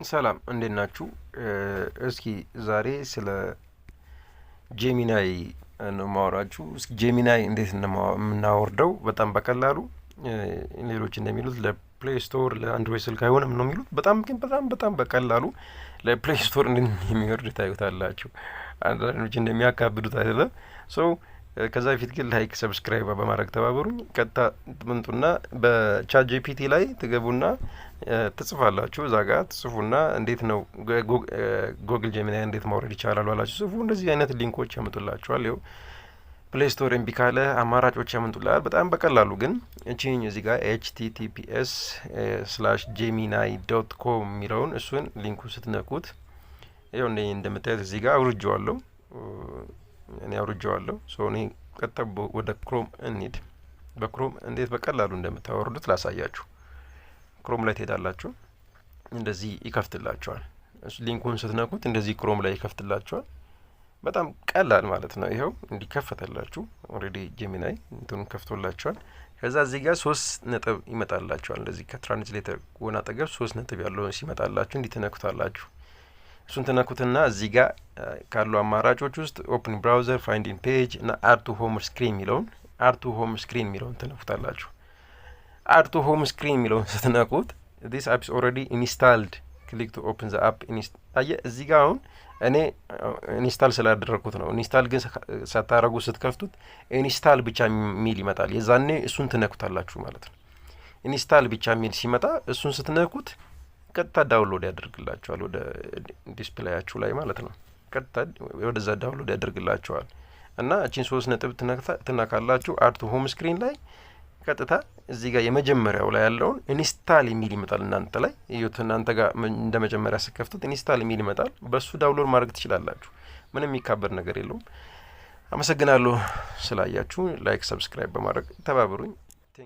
ሰላም እንዴት ናችሁ? እስኪ ዛሬ ስለ ጄሚናይ ነው ማወራችሁ። እስኪ ጄሚናይ እንዴት የምናወርደው በጣም በቀላሉ ሌሎች እንደሚሉት ለፕሌይ ስቶር ለአንድሮይድ ስልክ አይሆንም ነው የሚሉት። በጣም በቀላሉ ለፕሌይ ስቶር እንደሚወርድ ታዩታላችሁ። አንዳንዶች እንደሚያካብዱት አይደለም። ሶ ከዛ በፊት ግን ላይክ ሰብስክራይብ በማድረግ ተባበሩኝ። ቀጥታ ትምጡና በቻት ጂፒቲ ላይ ትገቡና ትጽፋላችሁ። እዛ ጋር ትጽፉና እንዴት ነው ጎግል ጄሚናይ እንዴት ማውረድ ይቻላል ባላችሁ ጽፉ። እንደዚህ አይነት ሊንኮች ያመጡላችኋል። ይኸው ፕሌይ ስቶር እምቢ ካለ አማራጮች ያመጡላል በጣም በቀላሉ። ግን እቺኝ እዚህ ጋር https:/gemini.com የሚለውን እሱን ሊንኩን ስትነኩት ይኸው እንደምታዩት እዚህ ጋር አውርጄዋለሁ። እኔ አውርጄዋለሁ። ሶ እኔ ቀጥታ ወደ ክሮም እንሂድ። በክሮም እንዴት በቀላሉ እንደምታወርዱት ላሳያችሁ። ክሮም ላይ ትሄዳላችሁ። እንደዚህ ይከፍትላችኋል። ሊንኩን ስትነኩት እንደዚህ ክሮም ላይ ይከፍትላችኋል። በጣም ቀላል ማለት ነው። ይኸው እንዲከፈተላችሁ ኦልሬዲ ጄሚናይ እንትኑን ከፍቶላችኋል። ከዛ እዚህ ጋር 3 ነጥብ ይመጣላችኋል። እንደዚህ ከትራንስሌተር ጎን አጠገብ 3 ነጥብ ያለው ሲመጣላችሁ እንዲትነኩታላችሁ። እሱን ተነኩትና እዚህ ጋር ካሉ አማራጮች ውስጥ ኦፕን ብራውዘር፣ ፋይንድ ኢን ፔጅ እና አድ ቱ ሆም ስክሪን የሚለውን ተነኩታላችሁ። አድ ቱ ሆም ስክሪን የሚለውን ስትነኩት this app is already installed click to open the app እዚህ ጋር አሁን እኔ ኢንስታል ስላደረኩት ነው። ኢንስታል ግን ሳታረጉ ስትከፍቱት ኢንስታል ብቻ የሚል ይመጣል። የዛኔ እሱን ትነኩታላችሁ ማለት ነው። ኢንስታል ብቻ የሚል ሲመጣ እሱን ስትነኩት ቀጥታ ዳውንሎድ ያደርግላችኋል ወደ ዲስፕሌያችሁ ላይ ማለት ነው። ቀጥታ ወደዛ ዳውንሎድ ያደርግላችኋል እና እቺን 3 ነጥብ ትነካላችሁ። አድ ቱ ሆም ስክሪን ላይ ቀጥታ እዚህ ጋር የመጀመሪያው ላይ ያለውን ኢንስታል የሚል ይመጣል። እናንተ ላይ እዩት። እናንተ ጋር እንደ መጀመሪያ ስትከፍቱት ኢንስታል የሚል ይመጣል። በሱ ዳውንሎድ ማድረግ ትችላላችሁ። ምንም የሚካበድ ነገር የለውም። አመሰግናለሁ ስላያችሁ። ላይክ ሰብስክራይብ በማድረግ ተባበሩኝ።